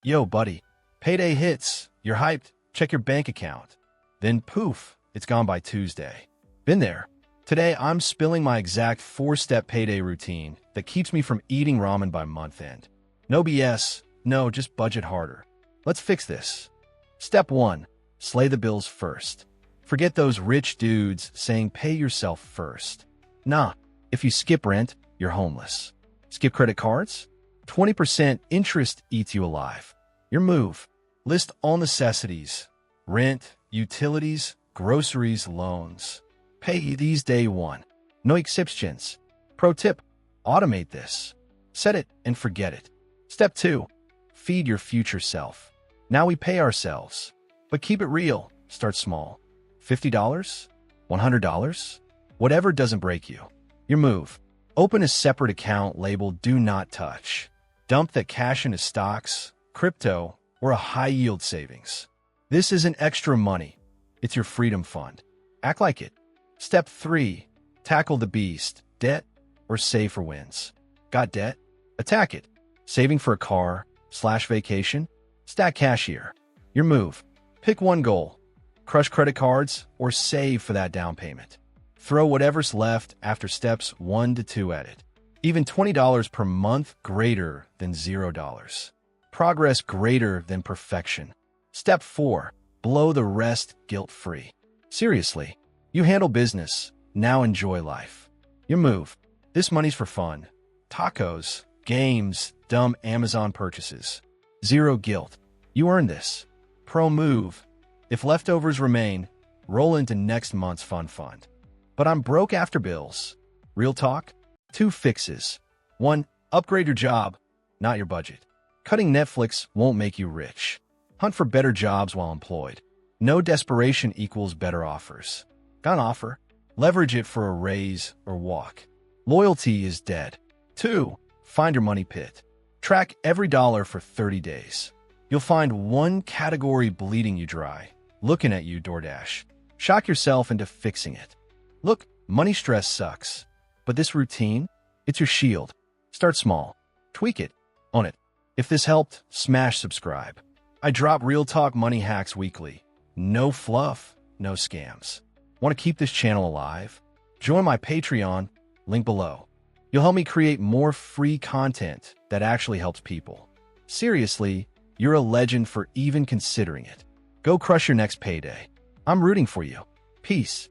Yo, buddy. Payday hits. You're hyped. Check your bank account. Then poof, it's gone by Tuesday. Been there. Today, I'm spilling my exact 4-step payday routine that keeps me from eating ramen by month end. No BS. No, just budget harder. Let's fix this. Step 1. Slay the bills first. Forget those rich dudes saying pay yourself first. Nah, if you skip rent, you're homeless. Skip credit cards? 20% interest eats you alive. Your move. List all necessities. Rent, utilities, groceries, loans. Pay these day one. No exceptions. Pro tip. Automate this. Set it and forget it. Step 2. Feed your future self. Now we pay ourselves. But keep it real. Start small. $50? $100? Whatever doesn't break you. Your move. Open a separate account labeled Do Not Touch. Dump that cash into stocks, crypto, or a high-yield savings. This isn't extra money. It's your freedom fund. Act like it. Step 3. Tackle the beast. Debt or save for wins. Got debt? Attack it. Saving for a car/vacation? Stack cash here. Your move. Pick one goal. Crush credit cards or save for that down payment. Throw whatever's left after steps 1 to 2 at it. Even $20 per month greater than $0. Progress greater than perfection. Step 4. Blow the rest guilt-free. Seriously, you handle business. Now enjoy life. Your move. This money's for fun. Tacos, games, dumb Amazon purchases. Zero guilt. You earned this. Pro move. If leftovers remain, roll into next month's fun fund. But I'm broke after bills. Real talk? 2 fixes. 1. Upgrade your job, not your budget. Cutting Netflix won't make you rich. Hunt for better jobs while employed. No desperation equals better offers. Got an offer? Leverage it for a raise or walk. Loyalty is dead. 2. Find your money pit. Track every dollar for 30 days. You'll find one category bleeding you dry. Looking at you, DoorDash. Shock yourself into fixing it. Look, money stress sucks. But this routine, it's your shield. Start small. Tweak it. Own it. If this helped, smash subscribe. I drop real talk money hacks weekly. No fluff, no scams. Want to keep this channel alive? Join my Patreon, link below. You'll help me create more free content that actually helps people. Seriously, you're a legend for even considering it. Go crush your next payday. I'm rooting for you. Peace.